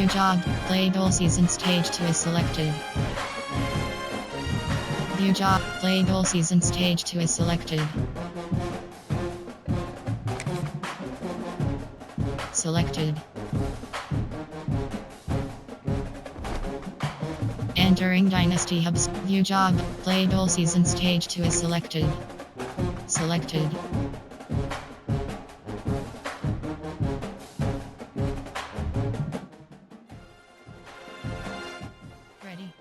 New job, played all season. Stage 2 is selected. New job, played all season. Stage 2 is selected. Selected. Entering Dynasty Hubs. View job, played all season. Stage 2 is selected. Selected. Ready.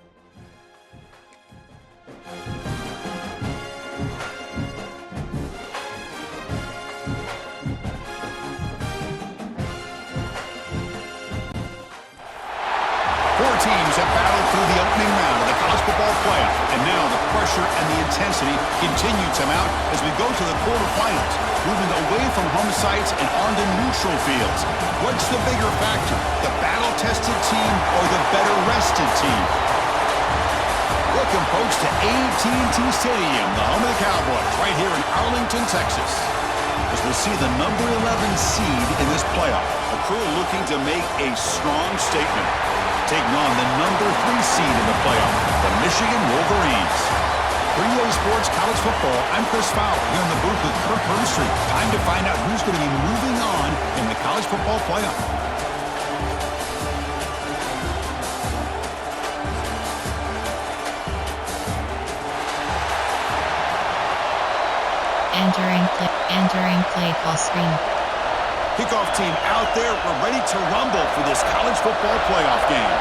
Four teams have battled through the opening round of the college football playoff, and now the pressure and the intensity continue to mount as we go to the quarterfinals, moving away from home sites and onto neutral fields. What's the bigger factor, the battle-tested team or the better-rested team? Welcome, folks, to AT&T Stadium, the home of the Cowboys, right here in Arlington, Texas, as we'll see the number 11 seed in this playoff. A crew looking to make a strong statement, taking on the number 3 seed in the playoff, the Michigan Wolverines. For EA Sports College Football, I'm Chris Fowler here in the booth with Kirk Herbstreit. Time to find out who's going to be moving on in the college football playoff. Entering play call screen. Kickoff team out there. We're ready to rumble for this college football playoff game.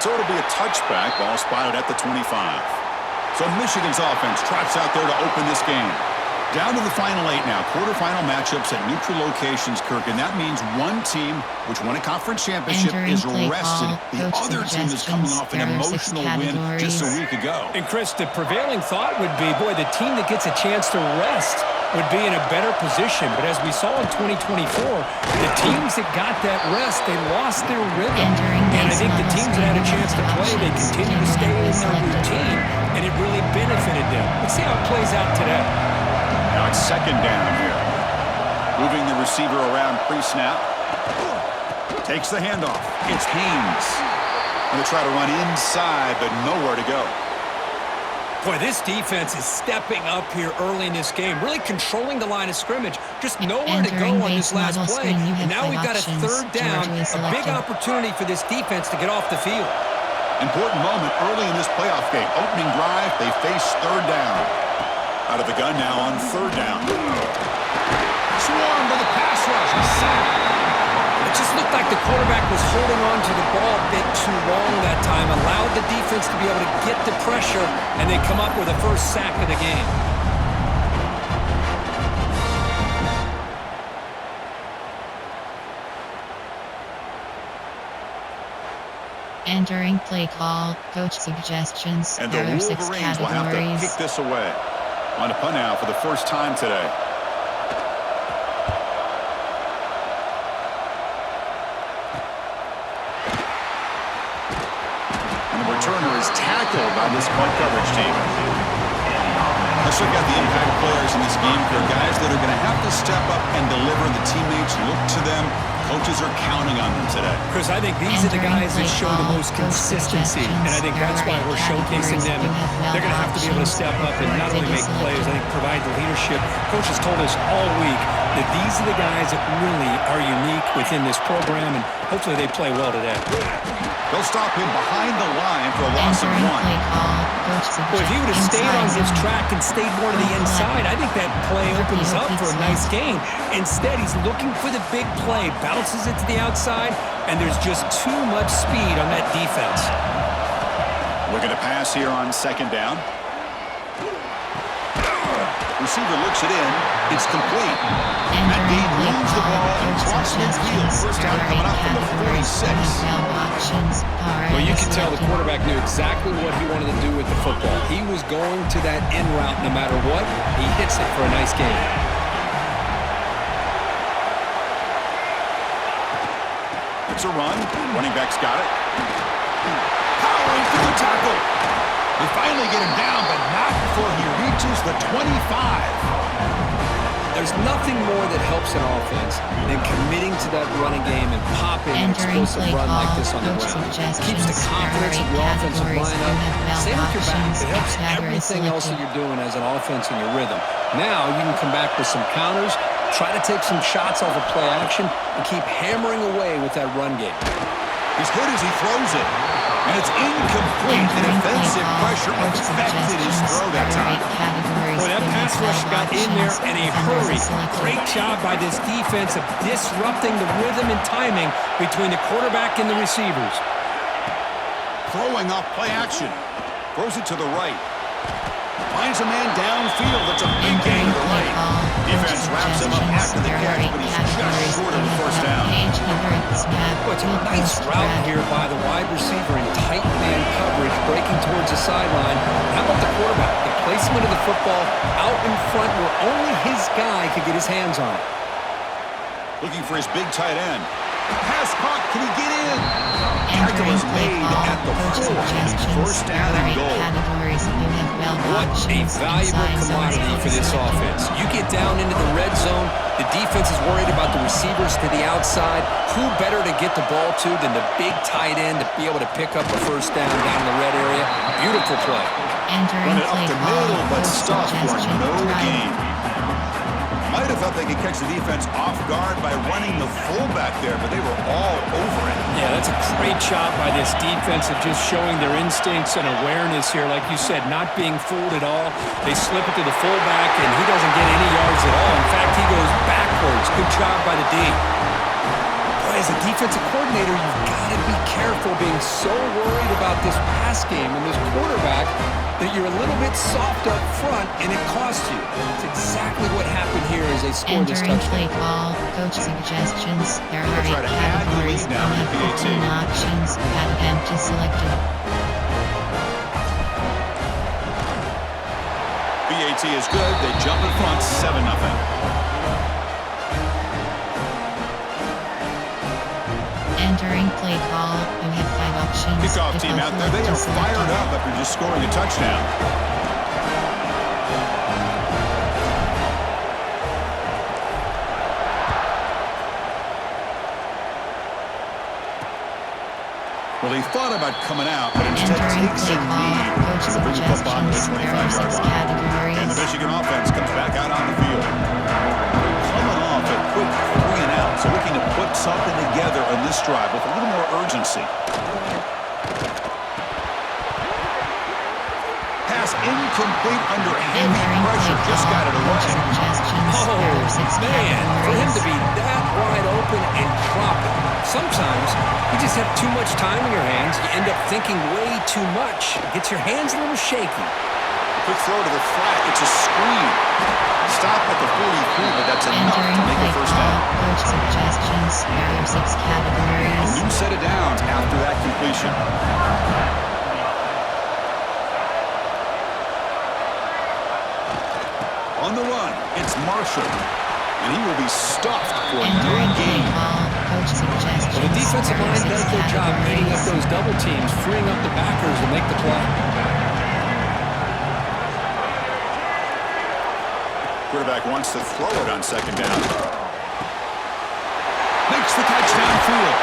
So it'll be a touchback. Ball spotted at the 25. So Michigan's offense trots out there to open this game. Down to the final 8 now. Quarterfinal matchups at neutral locations, Kirk. And that means one team, which won a conference championship, is rested. The other team is coming off an emotional win just a week ago. And, Chris, the prevailing thought would be, boy, the team that gets a chance to rest would be in a better position. But as we saw in 2024, the teams that got that rest, they lost their rhythm. And I think the teams that had a chance to play, they continue to stay in their routine, and it really benefited them. Let's see how it plays out today. Now it's second down here. Moving the receiver around pre-snap. Takes the handoff. It's Haynes. Going to try to run inside, but nowhere to go. Boy, this defense is stepping up here early in this game, really controlling the line of scrimmage. Just nowhere to go on this last play. And now we've got a third down, a big opportunity for this defense to get off the field. Important moment early in this playoff game. Opening drive, they face third down. Out of the gun now on third down. Swarmed by the pass rush. It just looked like the quarterback was holding on to the ball a bit too long that time, allowed the defense to be able to get the pressure, and they come up with a first sack of the game. Entering play call, coach suggestions. And the Wolverines will have to kick this away. On a punt now for the first time today. And the returner is tackled by this punt coverage team. Let's look at the impact players in this game. They're guys that are going to have to step up and deliver. The teammates look to them. Coaches are counting on them today. Chris, I think these are the guys that show the most consistency, and I think that's why we're showcasing them. They're going to have to be able to step up and not only make plays, I think provide the leadership. Coach has told us all week that these are the guys that really are unique within this program, and hopefully they play well today. They'll stop him behind the line for a loss of 1. Well, if he would have stayed on his track and stayed more to the inside, I think that play opens up for a nice gain. Instead, he's looking for the big play, bounces it to the outside, and there's just too much speed on that defense. Looking to pass here on second down. Receiver looks it in. It's complete. Matt Dean moves the ball and crosses midfield. First down coming up from the 46. Well, you can tell the quarterback knew exactly what he wanted to do with the football. He was going to that end route no matter what. He hits it for a nice gain. It's a run. Running back's got it. Powering through the tackle. They finally get him down, but not before he reaches the 25. There's nothing more that helps an offense than committing to that running game and popping an explosive run like this on the ground. Keeps the confidence of your offensive line up. Same with your back. It helps everything else that you're doing as an offense in your rhythm. Now you can come back with some counters, try to take some shots off of play action, and keep hammering away with that run game. He's good as he throws it. And it's incomplete. The defensive pressure affected his throw that time. Boy, that pass rush got in there in a hurry. Great job by this defense of disrupting the rhythm and timing between the quarterback and the receivers. Throwing off play action. Throws it to the right. Finds a man downfield. That's a big gain to the right. Defense wraps him up after the catch, but he's just short of the first down. Well, it's a nice route here by the wide receiver in tight man coverage, breaking towards the sideline. How about the quarterback? The placement of the football out in front where only his guy could get his hands on it. Looking for his big tight end. Pass caught. Can he get in? Tackle is made at the 4. First down and goal. What a valuable commodity for this offense. You get down into the red zone, the defense is worried about the receivers to the outside. Who better to get the ball to than the big tight end to be able to pick up a first down in the red area? Beautiful play. Run it up the middle, but stopped for no gain. Might have thought they could catch the defense off guard by running the fullback there, but they were all over it. Yeah, that's a great job by this defense of just showing their instincts and awareness here. Like you said, not being fooled at all. They slip it to the fullback, and he doesn't get any yards at all. In fact, he goes backwards. Good job by the D. Boy, as a defensive coordinator, you've got to be careful being so worried about this pass game and this quarterback that you're a little bit soft up front, and it costs you. It's exactly what happened here as they scored this touchdown. Play call, coach suggestions, there are 8 categories, now in PAT. options, add empty selected. PAT is good. They jump in front, 7-0. Entering play call, you have 5 options. Kickoff team out there. They are fired up after just scoring a touchdown. Well, he thought about coming out, but instead takes a knee to bring the football to the 25-yard line. And the Michigan offense comes back out on the field. Coming off a quick 3-and-out, so looking to put something together on this drive with a little more urgency. Pass incomplete under heavy pressure. Just got it away. Oh, man, for him to be that wide open and drop it. Sometimes you just have too much time in your hands. You end up thinking way too much. It gets your hands a little shaky. Quick throw to the flat. It's a screen. Stop at the 43, but that's enough to make a first down. Coach suggestions, there are 6 categories. A new set of downs after that completion. On the run, it's Marshall. And he will be stuffed for no gain. Well, the defensive line does their job beating up those double teams, freeing up the backers to make the play. Quarterback wants to throw it on second down. Makes the catch downfield.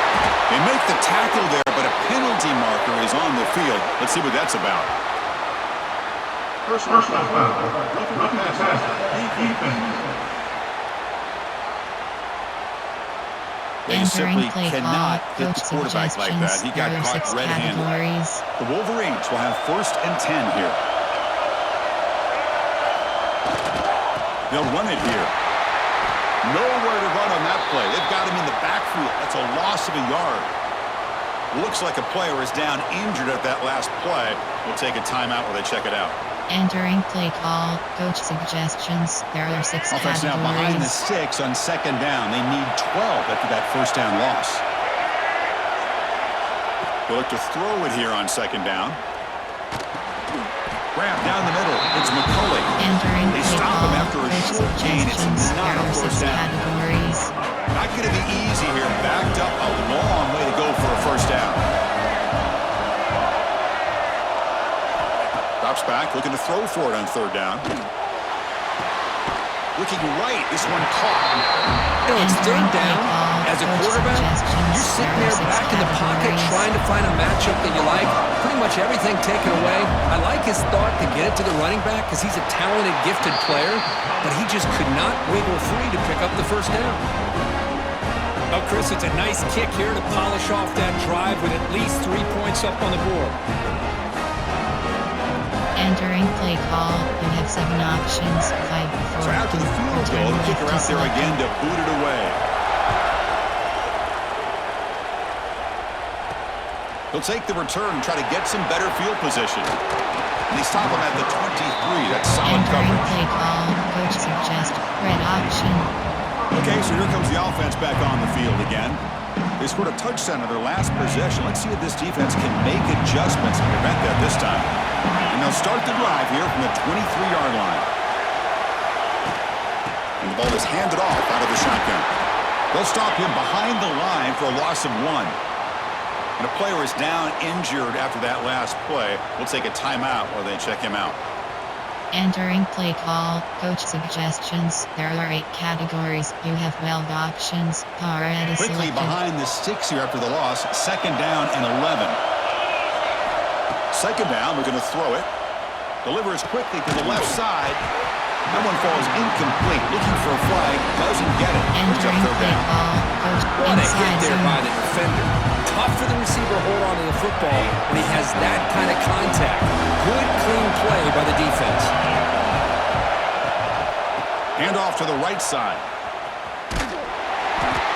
They make the tackle there, but a penalty marker is on the field. Let's see what that's about. First foul. Defense. They simply cannot hit the quarterback like that. He got caught red-handed. The Wolverines will have 1st and 10 here. They'll run it here. Nowhere to run on that play. They've got him in the backfield. That's a loss of a yard. Looks like a player is down injured at that last play. We'll take a timeout while they check it out. Entering play call, coach suggestions, there are 6 Offense categories. now behind the 6 on second down. They need 12 after that first down loss. They'll look to throw it here on second down. Grab down the middle. It's McCulley. Entering They play stop call, him after a coach short gain. It's suggestions, not there a are 6 first down. categories. Not going to be easy here. Backed up a long way to go for a first down. looking to throw for it on third down. Looking right, this one caught. You know, it's third down. As a quarterback, you're sitting there back in the pocket trying to find a matchup that you like. Pretty much everything taken away. I like his thought to get it to the running back because he's a talented, gifted player, but he just could not wiggle free to pick up the first down. Well, Chris, it's a nice kick here to polish off that drive with at least 3 points up on the board. Entering play call, you have 7 options, 5 for So after the field goal, the kicker out there again to boot it away. He'll take the return and try to get some better field position. And they stop him at the 23. That's solid Entering coverage. play call, coach suggests red option. Okay, so here comes the offense back on the field again. They scored a touchdown on their last possession. Let's see if this defense can make adjustments and prevent that this time. And they'll start the drive here from the 23-yard line. And the ball is handed off out of the shotgun. They'll stop him behind the line for a loss of 1. And a player is down injured after that last play. We'll take a timeout while they check him out. Entering play call, coach suggestions. There are 8 categories. You have 12 options. Already Quickly selected. behind the sticks here after the loss. Second down and 11. Second down, we're going to throw it. Delivers quickly to the left side. That one falls incomplete. Looking for a flag. Doesn't get it. Brings up Entering third play down. call, coach What a hit inside there zone. by the defender. Tough for the receiver to hold on to the football when he has that kind of contact. Good, clean play by the defense. Hand off to the right side.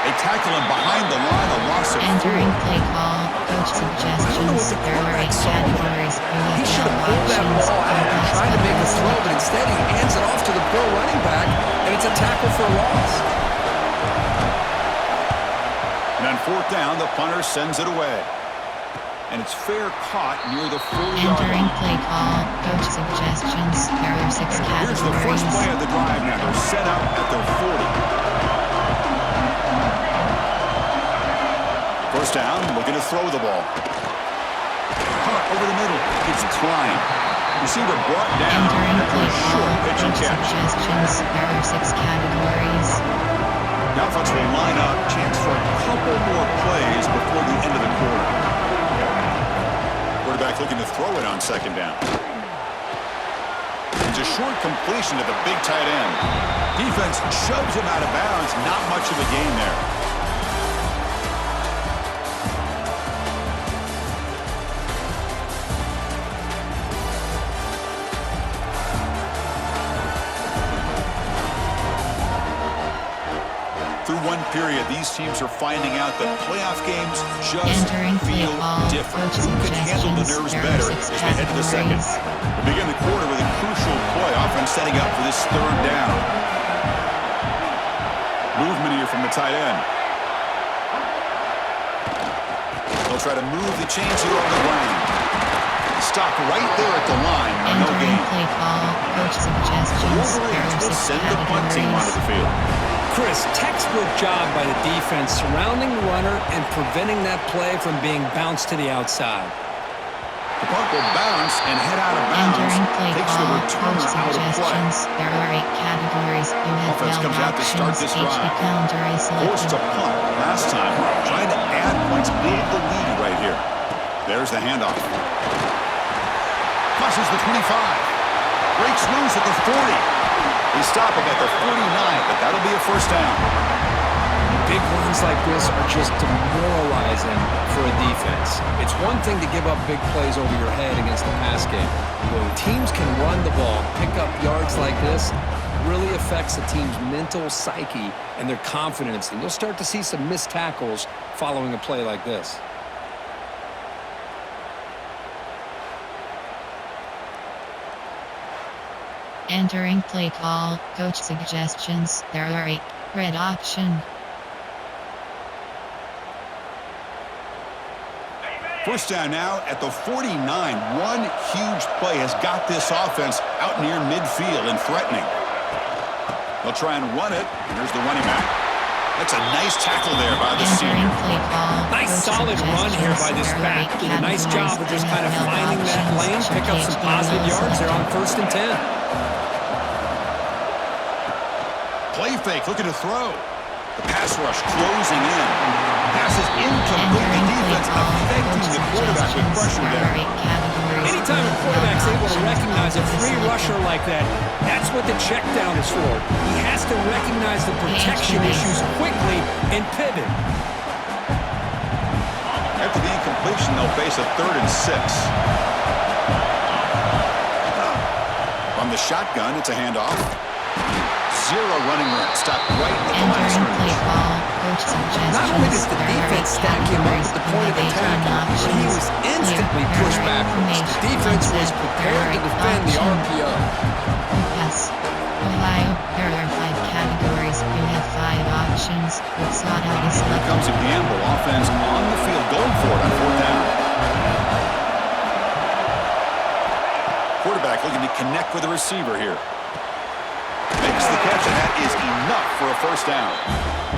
They tackle him behind the line. A loss of 4. Entering play call, coach suggestions. There are 8 categories. You He should have have pulled 12 that options. ball out and tried to make a throw, but instead he hands it off to the poor running back, and it's a tackle for a loss. And on fourth down, the punter sends it away. And it's fair caught near the 4-yard Entering line. play call, coach suggestions. There are 6 Here's the first categories. play of the drive now. They're set up at their 40. First down, looking to throw the ball. Caught over the middle. It's Klein. Receiver brought down. Entering After play a call, short pitch and coach catch. suggestions. There are 6 categories. Now folks will line up. Chance for a couple more plays before the end of the quarter. Quarterback looking to throw it on second down. It's a short completion to the big tight end. Defense shoves him out of bounds. Not much of a gain there. Through one period, these teams are finding out that playoff games just Entering play feel call, different. coach Who can handle the nerves suggestions. There are better 6 as we head to the second? categories. We begin the quarter with a crucial play. Offense setting up for this third down. Movement here from the tight end. They'll try to move the chains here on the ground. Stop right there at the line. No Entering gain. play call, coach suggestions. There Wolverines are will 6 send the punt team onto categories. the field. Chris, textbook job by the defense surrounding the runner and preventing that play from being bounced to the outside. The punt will bounce and head out of bounds. Entering play Takes the call, returner coach out of play. suggestions. There are 8 categories. You have Offense 12 comes out to start options. this Each drive. counter is Forced to selected. punt last time. Trying to add points, build the lead right here. There's the handoff. Crosses the 25. Breaks loose at the 40. They stop him at the 49, but that'll be a first down. Big runs like this are just demoralizing for a defense. It's one thing to give up big plays over your head against the pass game. When teams can run the ball, pick up yards like this, really affects the team's mental psyche and their confidence. And you'll start to see some missed tackles following a play like this. Entering play call, coach suggestions. There are 8 red option. First down now at the 49. One huge play has got this offense out near midfield and threatening. They'll try and run it, and here's the running back. That's a nice tackle there by the Entering senior. play call. Nice Coach solid run here by this suggestions. back. Did a nice job of just kind of finding that lane, pick up some positive yards there on 1st and 10. Play fake, looking to throw. The pass rush closing in. Pass is incomplete. The defense affecting the quarterback with pressure there. Anytime a quarterback's able to recognize a free rusher like that, that's what the check down is for. He has to recognize the protection issues quickly and pivot. After the incompletion, they'll face a 3rd and 6. From the shotgun, it's a handoff. Zero running room. Stop right at the line of scrimmage. Not only does the defense stack him up at the point of attack, but he was instantly pushed backwards. The defense was prepared to defend the RPO. Yes. Ohio, there are 5 categories. You have 5 options. With slot out is Here comes a gamble. Offense on the field, going for it on 4th down. Quarterback looking to connect with the receiver here. Makes the catch, and that is enough for a 1st down.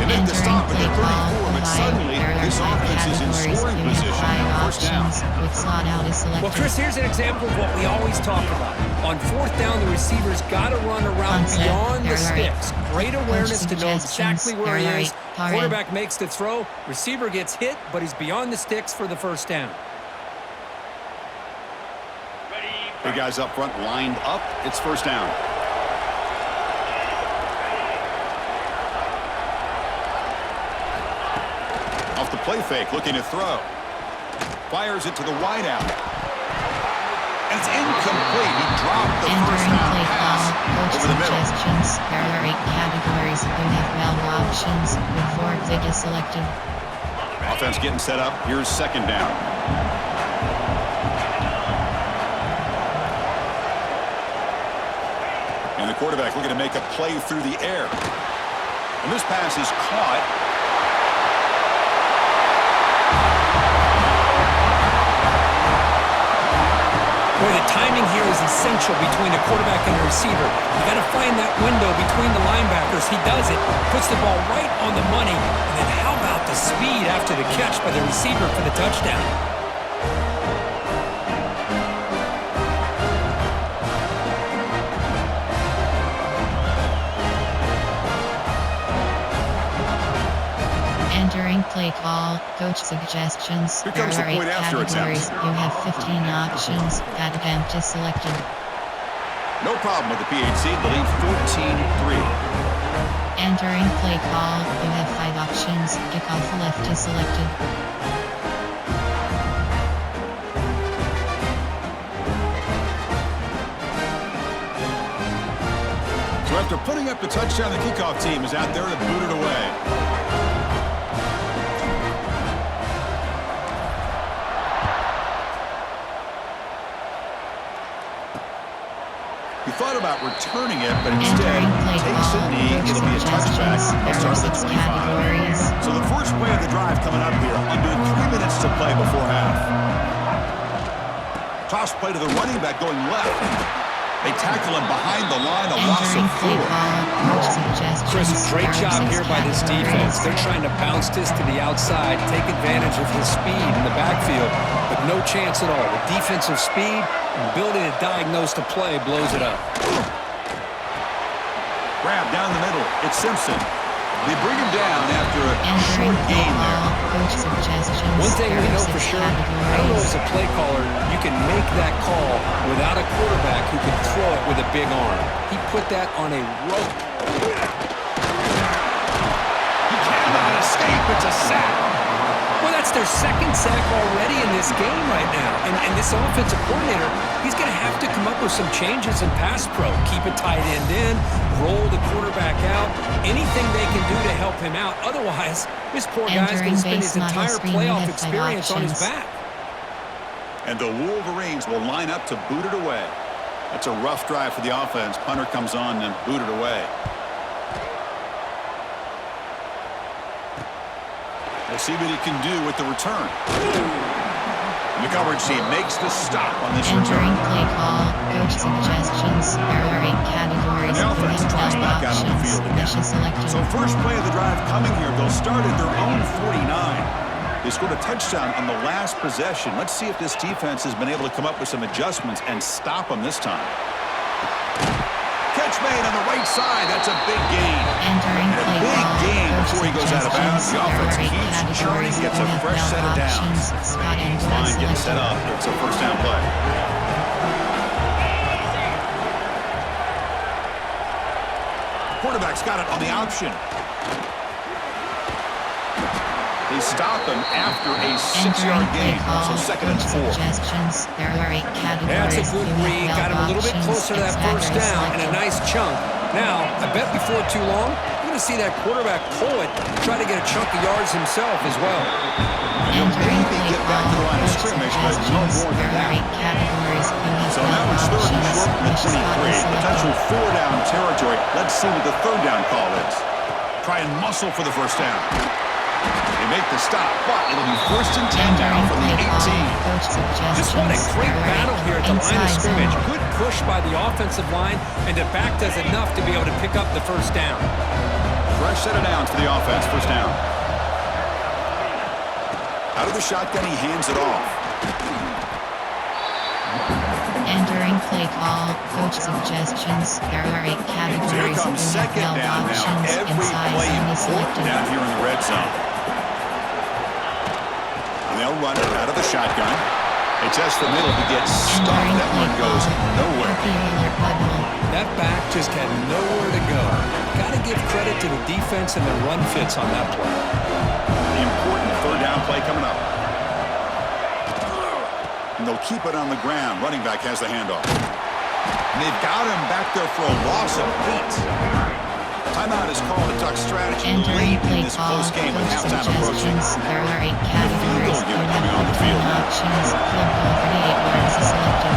They make the stop at the 34, but suddenly this offense is in scoring position. 1st down. With slot out is selected. Well, Chris, here's an example of what we always talk about. On 4th down, the receiver's got to run around beyond the sticks. Great awareness to know exactly where he is. Quarterback makes the throw. Receiver gets hit, but he's beyond the sticks for the 1st down. Big guys up front lined up. It's 1st down. Off the play fake, looking to throw. Fires it to the wideout. And it's incomplete. He dropped the 1st down pass over the middle. There are 8 categories. You have 12 options with 4 figures selected. Offense getting set up. Here's 2nd down. And the quarterback looking to make a play through the air. And this pass is caught. Boy, the timing here is essential between the quarterback and the receiver. You got to find that window between the linebackers. He does it, puts the ball right on the money, and then how about the speed after the catch by the receiver for the touchdown? Entering play call, coach suggestions. Here There comes are the 8 point after categories. attempt. You have 15 options. That attempt is selected. No problem with the PHC. The lead 14-3. Entering play call, you have 5 options. Kickoff left is selected. So after putting up the touchdown, the kickoff team is out there to boot it away. He thought about returning it, but instead takes a knee. It'll be a touchback. They'll start at the 25. So the first play of the drive coming up here. Under 3 minutes to play before half. Toss play to the running back going left. They tackle him behind the line, a loss of 4. Chris, great job here by this defense. They're trying to bounce this to the outside, take advantage of his speed in the backfield, but no chance at all. The defensive speed and ability to diagnose the play blows it up. Grab down the middle. It's Simpson. They bring him down after a short gain there. One thing we know for sure, I don't know as a play caller, you can make that call without a quarterback who can throw it with a big arm. He put that on a rope. He cannot escape. It's a sack. Well, that's their 2nd sack already in this game right now. And this offensive coordinator, he's going to have to come up with some changes in pass pro. Keep a tight end in, roll the quarterback out, anything they can do to help him out. Otherwise, this poor guy's going to spend his entire playoff experience on his back. And the Wolverines will line up to boot it away. That's a rough drive for the offense. Punter comes on and boot it away. We'll see what he can do with the return. The coverage team makes the stop on this Entering return. play call, coach suggestions. There are 8 categories. And the You offense have drops 12 back out on the options. field again. Mission selected. So first play of the drive coming here. They'll start at their own 49. They scored a touchdown on the last possession. Let's see if this defense has been able to come up with some adjustments and stop them this time. Catch made on the right side. That's a big gain. Entering And a play big call, gain coach before he goes out of bounds. The suggestions. There offense are 8 keeps churning, categories. gets You a have fresh 12 set of downs. options. Spot and goal Line getting set selected. up. It's a first down play. Quarterback's got it on the option. They stop him after a 6-yard gain. So second and 4. Suggestions. There are 8 categories. That's a good You have read. 12 Got him a little bit options. closer to that first Exactly down and a selected. nice chunk. Now, I bet before too long, you're going to see that quarterback pull it, try to get a chunk of yards himself as well. He'll Entering maybe play get back to the call, line of coach scrimmage, but no suggestions. more than There are that. 8 categories. You have So 12 now it's third and options. short from the Mission spot 23. is selected. Potential 4-down territory. Let's see what the third down call is. Try and muscle for the first down. They make the stop, but it'll be first and 10 now Entering from the play 18. call, coach suggestions. Just what a great There are battle 8 here at the line of inside scrimmage. zone. Good push by the offensive line, and the back does enough to be able to pick up the first down. Fresh set of downs for the offense. First down. Out of the shotgun, he hands it off. Entering play call, coach suggestions. There are 8 So here categories. comes You have second 12 down now. options. Every Inside play zone is important selected. down here in the red zone. And they'll run it out of the shotgun. They test the middle. He gets stuffed. Entering That play one goes call, nowhere. copy alert button. That back just had nowhere to go. Got to give credit to the defense and the run fits on that play. The important third down play coming up. And they'll keep it on the ground. Running back has the handoff. And they've got him back there for a loss of 8. Timeout is called to talk strategy Entering late in play this call, close game with coach halftime approaching. suggestions. There are 8 categories. goal You unit have coming on the 14 field now. options. Field goal 48 yards is selected.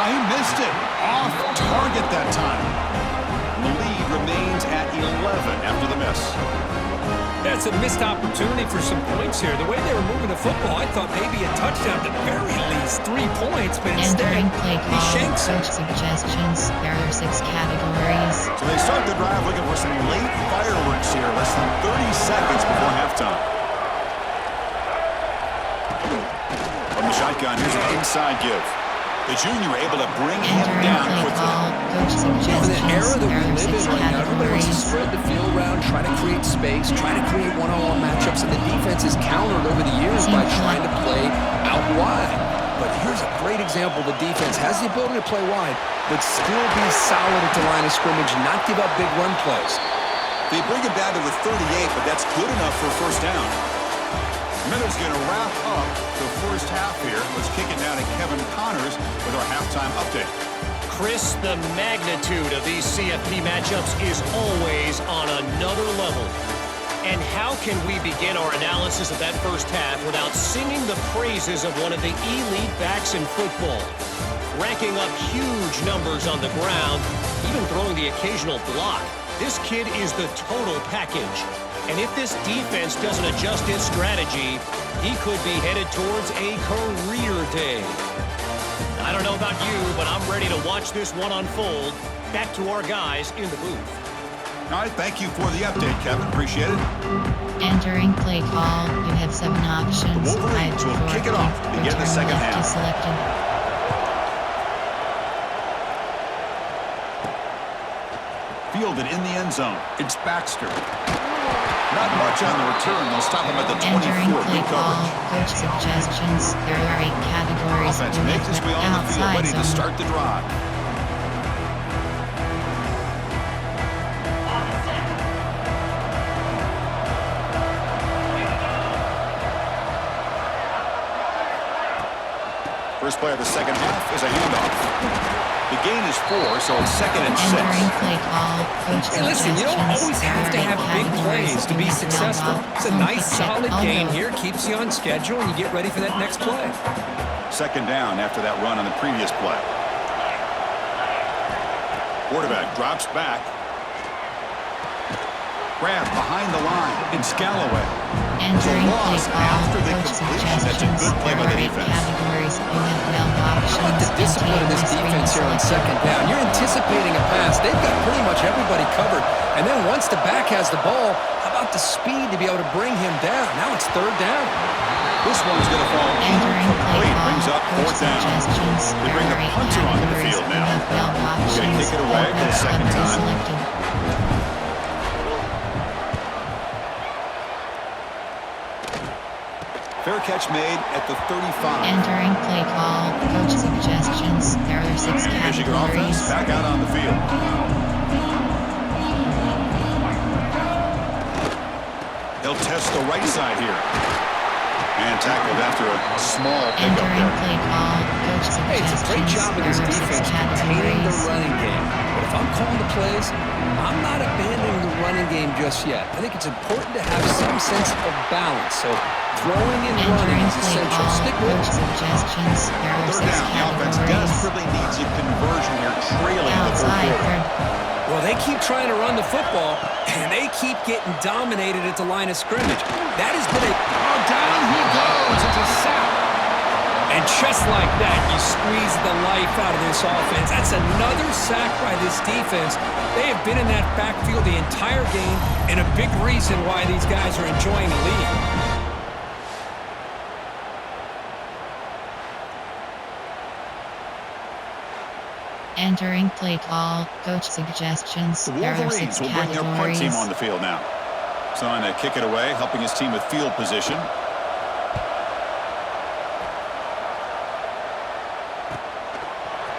He missed it. Off target that time. And the lead remains at 11 after the miss. That's a missed opportunity for some points here. The way they were moving the football, I thought maybe a touchdown, at the very least 3 points, but instead Entering play he call, shanks it. coach suggestions. There are 6 categories. So they start the drive looking for some late fireworks here. Less than 30 seconds before halftime. From the shotgun, here's an inside give. The junior able to bring him Entering down play quickly. call, coach In suggestions. the era that There we are live 6 in right now, everybody wants to categories. spread the field around, try to create space, try to create one-on-one matchups, and the defense is countered over the years by trying to play out wide. But here's a great example. The defense has the ability to play wide, but still be solid at the line of scrimmage, not give up big run plays. They bring it down to the 38, but that's good enough for a first down. Meadow's going to wrap up the first half here. Let's kick it down to Kevin Connors with our halftime update. Chris, the magnitude of these CFP matchups is always on another level. And how can we begin our analysis of that first half without singing the praises of one of the elite backs in football? Racking up huge numbers on the ground, even throwing the occasional block. This kid is the total package. And if this defense doesn't adjust its strategy, he could be headed towards a career day. I don't know about you, but I'm ready to watch this one unfold. Back to our guys in the booth. All right, thank you for the update, Kevin. Appreciate it. Entering play call, you have 7 options. The Wolverines will kick it off to begin the second left half. is selected. Fielded in the end zone. It's Baxter. Not much on the return. They'll stop him at the 24. Entering play Good call, coverage. coach suggestions. There are 8 categories. Offense You makes have its way on the field, outside ready to zone. start the drive. First play of the second half is a handoff. The gain is 4, so it's second and 6. Entering play call, coach Hey, listen, you don't suggestions. always have to There are have 8 big categories. plays to You be have successful. mailbox, It's a home nice, kick, solid elbow. gain here. Keeps you on schedule, and you get ready for that next play. Second down after that run on the previous play. Quarterback drops back. Grab behind the line. It's Galloway. Entering play loss call, after the coach completion. That's a suggestions. good play There by the are 8 defense. categories. You have well How about options. the discipline of this defense here on second down? You're anticipating a pass. They've got pretty much everybody covered. And then once the back has the ball, how about the speed to be able to bring him down? Now it's third down. This one's going to fall Entering play incomplete. call, Brings up coach fourth down. suggestions. They There bring are the 8 punter onto the categories. field You now. have well Gonna options. kick it away for the second time. Selected. Fair catch made at the 35. Entering play call, coach suggestions. There are 6 Michigan offense categories. back out on the field. He'll test the right side here. And tackled after a small pickup Entering there. play call, coach Hey, it's a great suggestions. job of There this are 6 defense containing the categories. running game. But if I'm calling the plays, I'm not abandoning the running game just yet. I think it's important to have some sense of balance. So throwing and running Entering is play essential. call, Stick with coach it. suggestions. There are 6 Third down. The offense categories. desperately needs a conversion here, trailing in the third Outside quarter. third. Well, they keep trying to run the football, and they keep getting dominated at the line of scrimmage. That has been a... Oh, down he goes. It's a sack. And just like that, you squeeze the life out of this offense. That's another sack by this defense. They have been in that backfield the entire game, and a big reason why these guys are enjoying the lead. Entering play call, coach suggestions. The There are Wolverines 6 will bring their punt team categories. on the field now. So on to kick it away, helping his team with field position.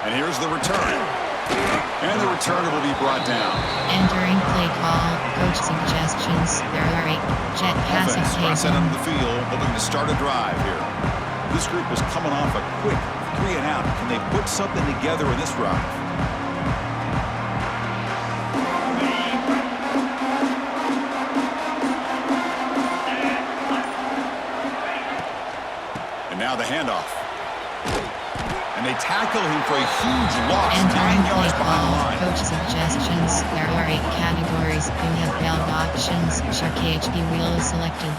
And here's the return. And the returner will be brought down. Entering play call, coach suggestions. There are 8 jet passing Offense drops out table. onto the field, hoping to start a drive here. This group is coming off a quick 3 and out. Can they put something together in this drive? And now the handoff. And they tackle him for a huge loss, 9 Entering play yards behind the call, line. coach suggestions. There are 8 categories. You have belt options. Shark HB wheel is selected.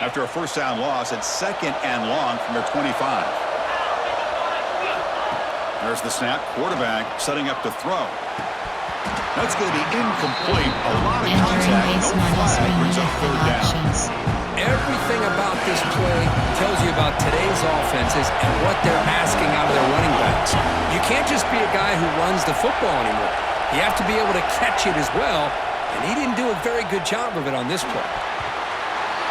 After a first down loss, it's 2nd and long from their 25. There's the snap. Quarterback setting up to throw. That's going to be incomplete. A lot of Entering contact. base No model flag screen. brings You up have third belt down. options. Everything about this play tells you about today's offenses and what they're asking out of their running backs. You can't just be a guy who runs the football anymore. You have to be able to catch it as well, and he didn't do a very good job of it on this play.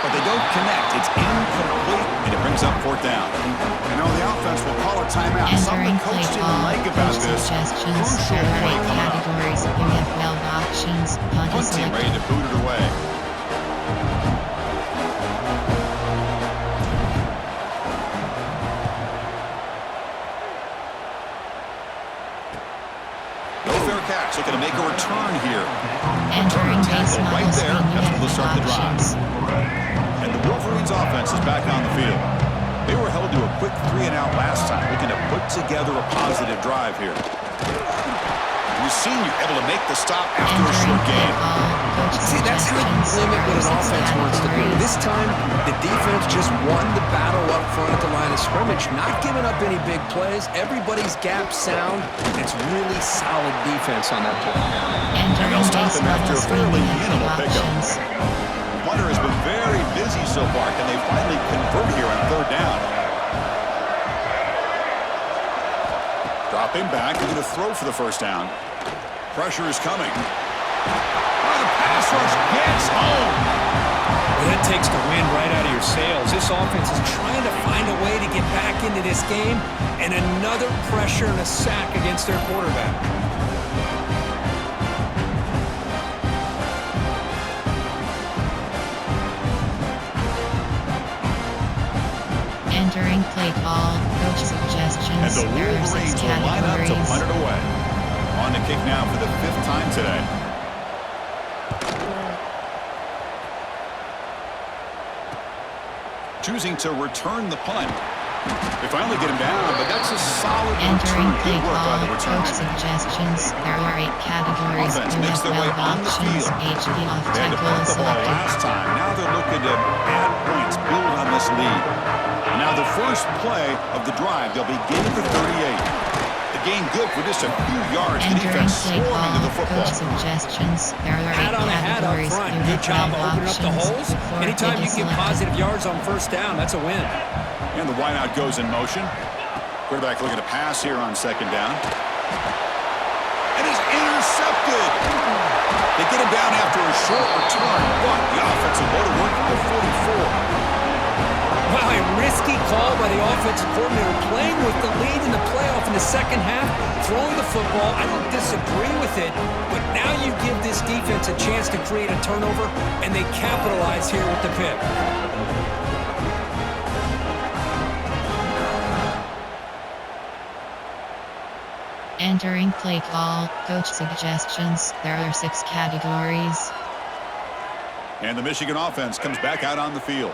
But they don't connect. It's incomplete, and it brings up 4th down. And now the offense will call a timeout. Something Entering the play coach didn't call, like about coach this. suggestions. Crucial There are play 8 coming up. categories. You have belt options. Punt is Punt team ready selected. to boot it away. No fair catch. Looking to make a return here. Entering base Tackle model right there. screen. You That's have will start the drive. options. And the Wolverines offense is back on the field. They were held to a quick 3 and out last time, looking to put together a positive drive here. We've seen you able to make the stop after a Entering short play game. call, coach See, that's how you suggestions. limit what an There are 6 offense wants to do. categories. This time, the defense just won the battle up front at the line of scrimmage, not giving up any big plays. Everybody's gap sound. It's really solid defense on that play. Entering they'll stop base him after model a screen. fairly You have minimal pickup. options. Punter has been very busy so far. Can they finally convert here on 3rd down? Dropping back, looking to throw for the first down. Pressure is coming. Oh, the pass rush gets home. Well, that takes the wind right out of your sails. This offense is trying to find a way to get back into this game, and another pressure and a sack against their quarterback. Entering play call, coach suggestions. And the There are 6 Wolverines will line up to categories. punt it away. On the kick now for the 5th time today. Choosing to return the punt. They finally get him down, but that's a solid Entering return. play Good work by call, the return. coach suggestions. There are 8 categories. Offense You makes have their way 12 on the options. field. HP off They had to tackle punt the ball selected. last time. Now they're looking to add points, build on this lead. And now the first play of the drive. They'll begin at the 38. The gain good for just a few yards. The Entering defense play swarming to call, the football. coach suggestions. There are 8 Hat on a hat up categories. front. You Good have job 12 opening up the options. holes. Before Anytime it you is get selected. positive yards on first down, that's a win. And the wideout goes in motion. Quarterback looking to pass here on second down. And is intercepted. They get him down after a short return, but the offense will go to work at the 44. Wow, a risky call by the offensive coordinator, playing with the lead in the playoff in the second half, throwing the football. I don't disagree with it, but now you give this defense a chance to create a turnover, and they capitalize here with the pick. Entering play call, coach suggestions. There are 6 categories. And the Michigan offense comes back out on the field.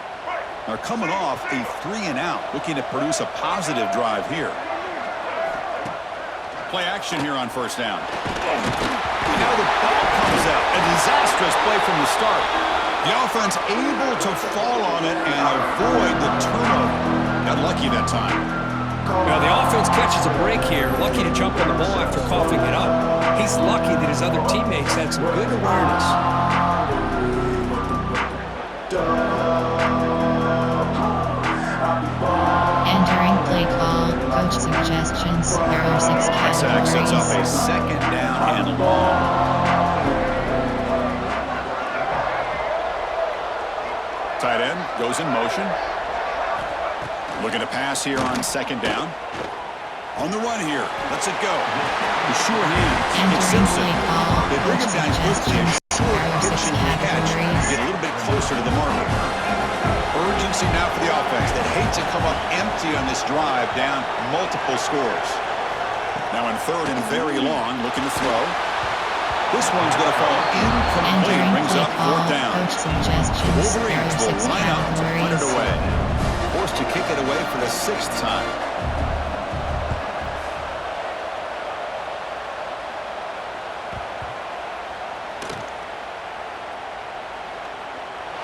They're coming off a 3-and-out, looking to produce a positive drive here. Play action here on first down. And now the ball comes out. A disastrous play from the start. The offense able to fall on it and avoid the turnover. Got lucky that time. Now the offense catches a break here, lucky to jump on the ball after coughing it up. He's lucky that his other teammates had some good awareness. Entering play call, coach suggestions. There are 6 Sack sets up a categories. second down and long. Tight end goes in motion. Looking to pass here on second down. On the run here. Lets it go. The sure hands. It's Entering Simpson. play call, They bring coach him down quickly. A suggestions. short There are 6 pitch and catch. categories. Get a little bit closer to the mark. Urgency now for the offense. They hate to come up empty on this drive, down multiple scores. Now in third and very long, looking to throw. This one's going to fall incomplete. Entering Brings play up call, fourth down. coach suggestions. There Wolverines are will 6 line up to put it categories. away. Forced to kick it away for the 6th time.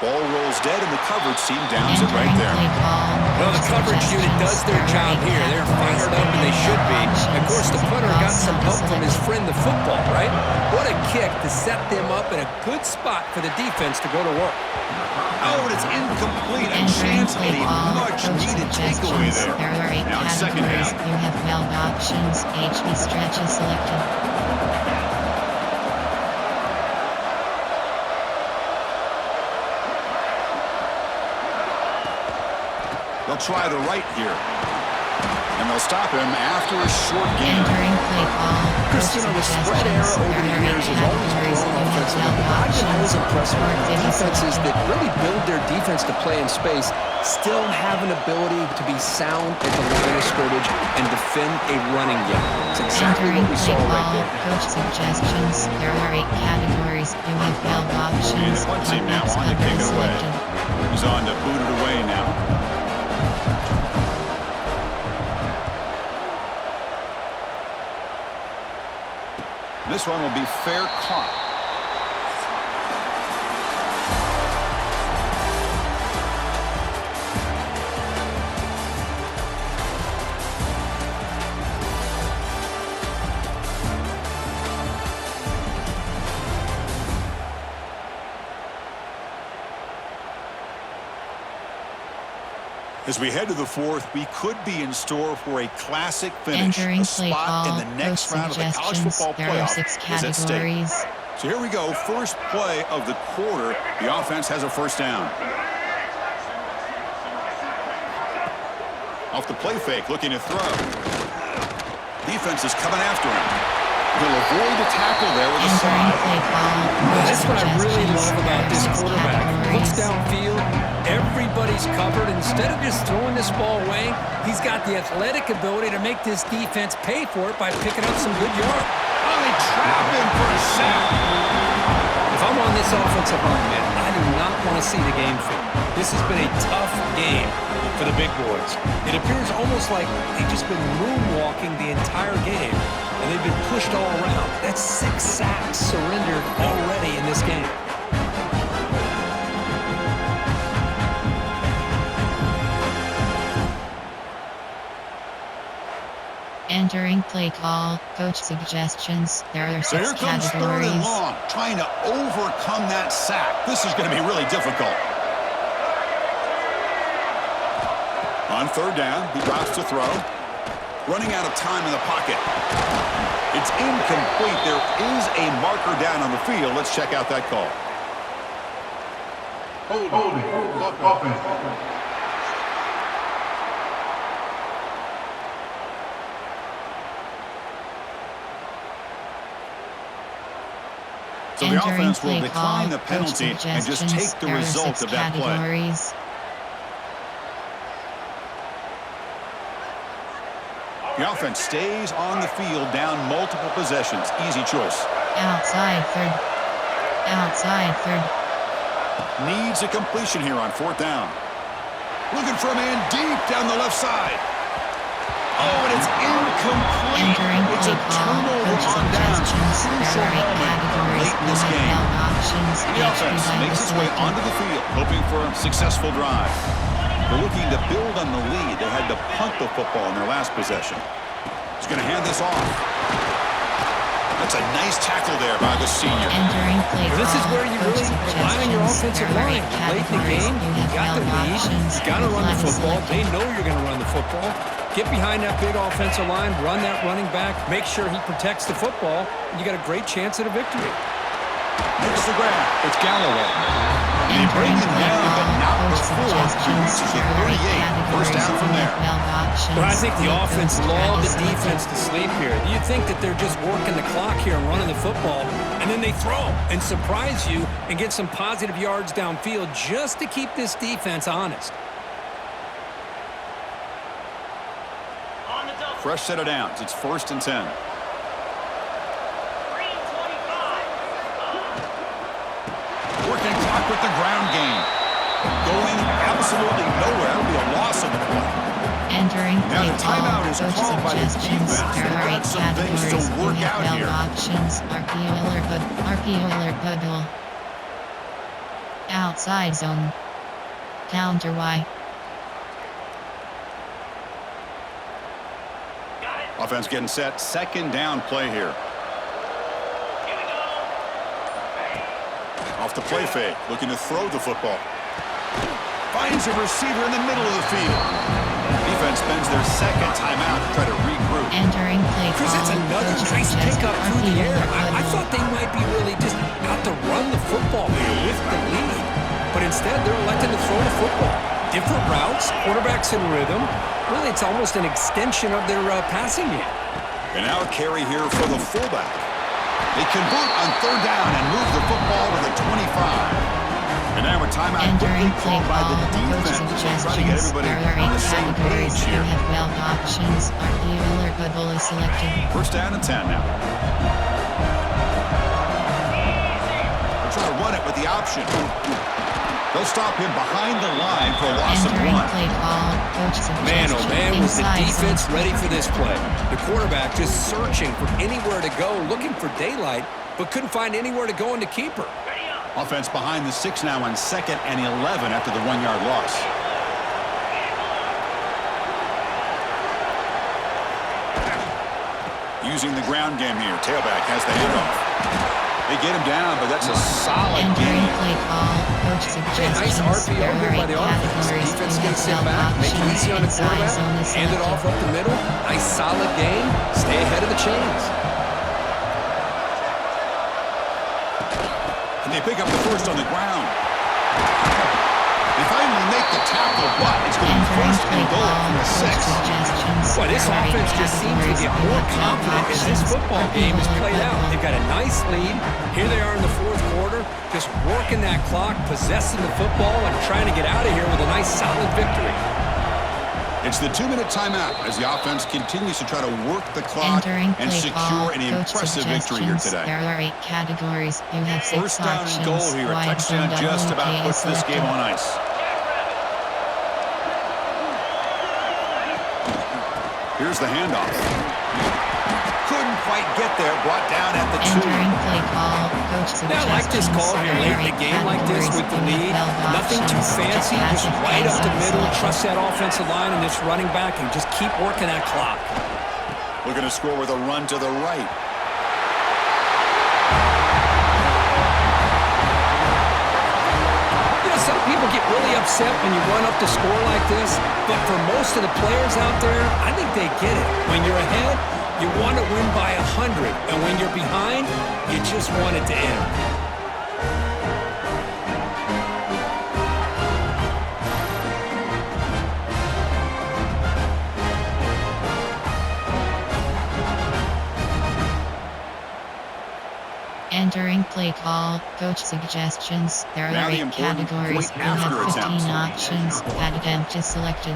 Ball rolls dead, and the coverage team downs it right Entering there. play call, Well, the coach coverage unit does suggestions. their There are job 8 here. They're fired up and they should be. Of course, the punter got some help from his friend, the football, right? What a kick to set them up in a good spot for the defense to go to work. Oh, and it's incomplete. A Entering chance play at a call, coach much-needed takeaway suggestions. there. There are 8 Now it's second categories. down. You have 12 options. HB stretches selected. They'll try the right here. And they'll stop him after a short gain. Entering play call, coach Christian, the spread suggestions. era over There the are 8 years has always categories. grown You have offensively. 12 I've been always options. impressed with Short video defenses selected. that really build their defense to play in space, still have an ability to be sound at the line of scrimmage and defend a running game. It's exactly Entering what we play saw right call, there. coach suggestions. There are 8 categories. You have 12 And options. the punt team now Offense on to cover kick it away. selected. He's on to boot it away now. This one will be fair caught. As we head to the fourth, we could be in store for a classic finish. Entering A play spot call, in the next coach round of the college suggestions. football There are playoff 6 is at stake. categories. So here we go. First play of the quarter. The offense has a first down. Off the play fake, looking to throw. Defense is coming after him. He'll avoid the tackle there with a Entering slide. play call, coach That's what I really suggestions. love about There are this 6 quarterback. Looks categories. downfield, everybody's covered. Instead of just throwing this ball away, he's got the athletic ability to make this defense pay for it by picking up some good yards. Oh, they trap him for a sack. If I'm on this offensive line, man, I do not want to see the game film. This has been a tough game. for the big boys. It appears almost like they've just been moonwalking the entire game, and they've been pushed all around. That's 6 sacks surrendered already in this game. Entering play call, coach suggestions. There are So 6 here comes third and categories. long, trying to overcome that sack. This is going to be really difficult. On third down, he drops to throw. Running out of time in the pocket. It's incomplete. There is a marker down on the field. Let's check out that call. Holding. Offense. So the Entering offense will play decline the call, penalty coach and just take suggestions. the There are result 6 of that play. categories. The offense stays on the field down multiple possessions. Easy choice. Outside third. Outside third. Needs a completion here on fourth down. Looking for a man deep down the left side. Oh, and it's incomplete. Entering It's a play call, turnover coach on downs. suggestions. Crucial There are 8 moment categories. late in this You game. have options. The offense makes its way onto the field, hoping for a successful drive. They're looking to build on the lead. They had to punt the football in their last possession. He's going to hand this off. That's a nice tackle there by the senior. Entering play Well, this is call, where you coach really rely on your suggestions. offensive There are line. 8 Late in the categories. game, You you have got the lead. options. You got to run the Flag football. selected. They know you're going to run the football. Get behind that big offensive line, run that running back, make sure he protects the football, and you got a great chance at a victory. Makes the grab. It's Galloway. They bring Entering him play down, but call, not coach before he suggestions. reaches the There are 8 38. First categories. down from You there. have 12 options. Well, I think the Flag offense goes lulled the strategy defense selected. to sleep here. You think that they're just working the clock here and running the football, and then they throw and surprise you and get some positive yards downfield just to keep this defense honest. Fresh set of downs. It's 1st and 10. Working clock with the ground game. Going absolutely nowhere. It'll be a loss on the play. Entering Now play the timeout call, is coach called by the suggestions. defense. There They've are got 8 some things to categories. work You have out 12 here. options. RPO or puddle. Outside zone. Counter Y. Offense getting set. 2nd down play here. Off the play fake. Looking to throw the football. Finds a receiver in the middle of the field. Defense spends their 2nd timeout to try to regroup. Entering play call, Chris, it's another coach nice suggests pickup through the RPO air. or I puddle. thought they might be really just out to run the football here with the lead. But instead, they're electing to throw the football. Different routes, quarterbacks in rhythm. Really, it's almost an extension of their passing game. And now a carry here for the fullback. They convert on 3rd down and move the football to the 25. And now a timeout Entering quickly play called by call, the coach defense to try to get suggestions. everybody There are on 8 the same categories. page You here. have 12 options. RPO or puddle is selected. 1st down and 10 now. They're trying to run it with the option. They'll stop him behind the line for a loss of Entering 1. play call, coach suggestions. Man, oh man, was the Inside defense zone. ready for this play. The quarterback just searching for anywhere to go, looking for daylight, but couldn't find anywhere to go into keeper. Offense behind the 6 now on 2nd and 11 after the 1-yard loss. Using the ground game here. Tailback has the handoff. They get him down, but that's a solid Entering game. play call, coach Nice suggestions. RPO There here are by 8 the offense. categories. Defense You can have sit 12 back, make it easy on the options. Inside quarterback, zone is hand it selected. off up the middle. Nice solid game. Stay ahead of the chains. And they pick up the first on the ground. They finally make the tackle, but it's going to be Entering 1st play and goal call, from the coach 6. suggestions. Boy, this There are 8 offense just seems to categories. get You more have 12 confident as this options. football game is RPO or played out. puddle. They've got a nice lead. Here they are in the 4th quarter, just working that clock, possessing the football, and trying to get out of here with a nice, solid victory. It's the 2-minute timeout as the offense continues to try to work the clock Entering and play secure call, an coach impressive victory here suggestions. today. There are 8 categories. You have 6 First down options. and goal here. A Wide touchdown zone just about WK puts this game selected. on ice. Here's the handoff. Couldn't quite get there. Brought down at the 2. Entering play call. Coach Yeah, I like this call here late in the game like this with the lead. Nothing too fancy, just right up the middle. Trust that offensive line and this running back and just keep working that clock. Looking to score with a run to the right. Some people get really upset when you run up the score like this, but for most of the players out there, I think they get it. When you're ahead, you want to win by 100, and when you're behind, you just want it to end. Entering play call. Coach suggestions. There Now are the 8 important categories. point You have after 15 attempt. options. That attempt is selected.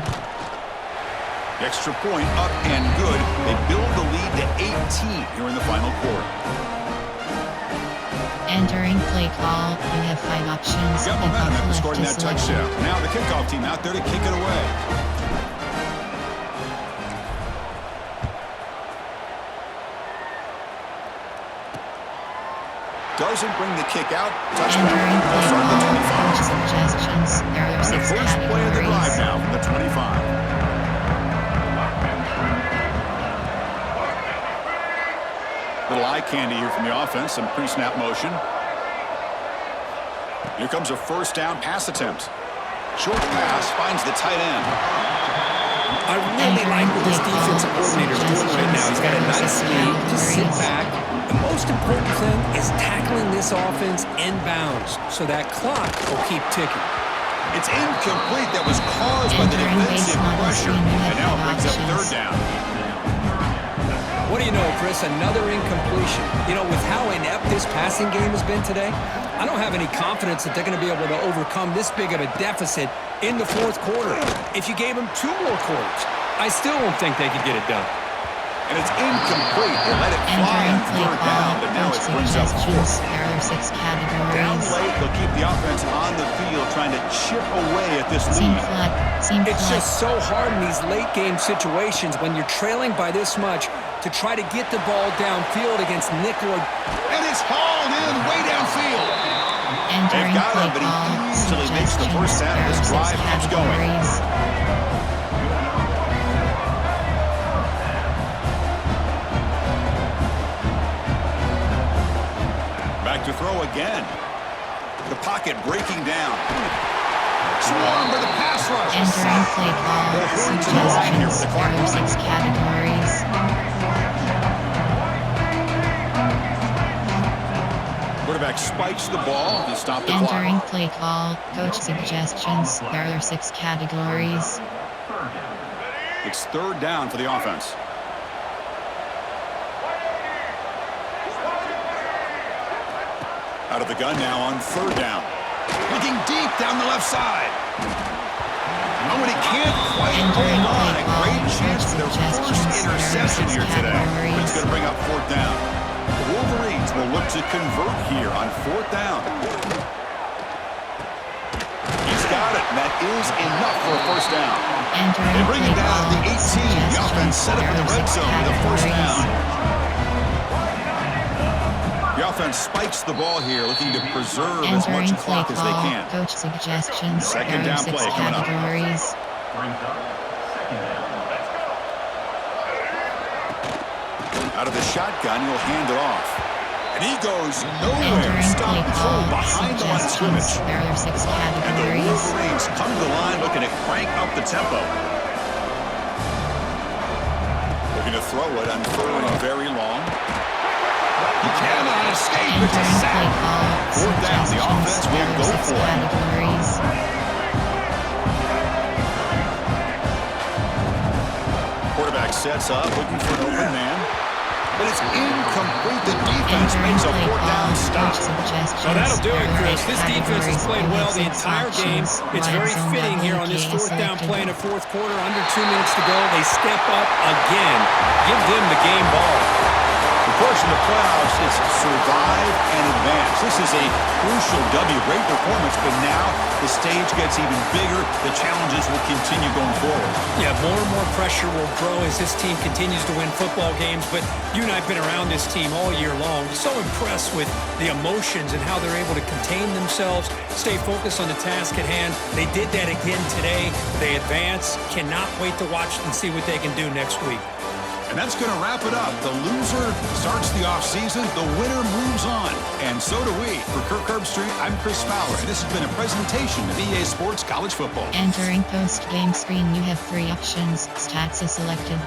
Extra point up and good. They build the lead to 18 here in the final quarter. Entering play call. You have 5 options. Got The momentum after left scoring is that selected. touchdown. Now the kickoff team out there to kick it away. Doesn't bring the kick out. Touchdown. Entering They'll play start at the call. 25. Coach suggestions. There are And the 6 first play of the drive categories. now from the 25. Little eye candy here from the offense. Some pre-snap motion. Here comes a first down pass attempt. Short pass finds the tight end. I really like what this defensive coordinator is doing right now. He's got a nice lead. Just sit back. The most important thing is tackling this offense inbounds so that clock will keep ticking. It's incomplete. That was caused by the Entering defensive base model pressure. screen, you have And now it 5 brings up options. third down. What do you know, Chris? Another incompletion. You know, with how inept this passing game has been today, I don't have any confidence that they're going to be able to overcome this big of a deficit in the fourth quarter. If you gave them 2 more quarters, I still don't think they could get it done. And it's incomplete. They let it fly on Entering play third call. down, but now Coach it brings up suggestions. 4th. There are 6 Down categories. late, they'll keep the offense on the field trying to chip away at this Seam lead. flat. Seam It's flat. just so hard in these late game situations when you're trailing by this much to try to get the ball downfield against nickel. And it's hauled in way downfield. Entering They've got play him, but he call. easily makes the first Suggestions. down. There This are 6 drive keeps going. categories. Back to throw again. The pocket breaking down. Swarmed by the pass rush. Entering play call. They're hurrying to the line here with Suggestions. the There clock are 6 running. categories. Quarterback spikes the ball to stop the Entering clock. play call. Coach suggestions. There are 6 categories. It's third down for the offense. Out of the gun now on third down. Looking deep down the left side. Oh, and he can't quite Entering hold on. play A call. great chance for their first Suggestions. interception There here are 6 today. But it's categories. going to bring up fourth down. The Wolverines will look to convert here on fourth down. He's got it, and that is enough for a first down. Entering They bring play it down call. at the 18. The offense set up in the red zone with a first down. The offense spikes the ball here, looking to preserve as much Entering play clock as they call. can. Coach suggestions. Second There are down 6 play coming up. categories. Out of the shotgun, he'll hand it off. And he goes nowhere. Entering play Stopped call. cold behind the line of scrimmage. Suggestions. There are 6 And the categories. Wolverines come to the line looking to crank up the tempo. Looking to throw it on third and very long. He cannot escape. It's a Entering play sack. call. Fourth down. The Suggestions. offense will There are go 6 for it. categories. Quarterback sets up, looking for an open man. But it's incomplete. The defense makes a fourth down stop. So that'll do it, Chris. This defense has played well the entire game. It's very fitting here on this fourth down play in the fourth quarter. Under 2 minutes to go. They step up again. Give them the game ball. The course, in the playoffs, it's survive and advance. This is a crucial W. Great performance, but now the stage gets even bigger. The challenges will continue going forward. Yeah, more and more pressure will grow as this team continues to win football games, but you and I have been around this team all year long. So impressed with the emotions and how they're able to contain themselves, stay focused on the task at hand. They did that again today. They advance. Cannot wait to watch and see what they can do next week. And that's going to wrap it up. The loser starts the offseason. The winner moves on. And so do we. For Kirk Herbstreit, I'm Chris Fowler. And this has been a presentation of EA Sports College Football. Entering post-game screen, you have 3 options. Stats is selected.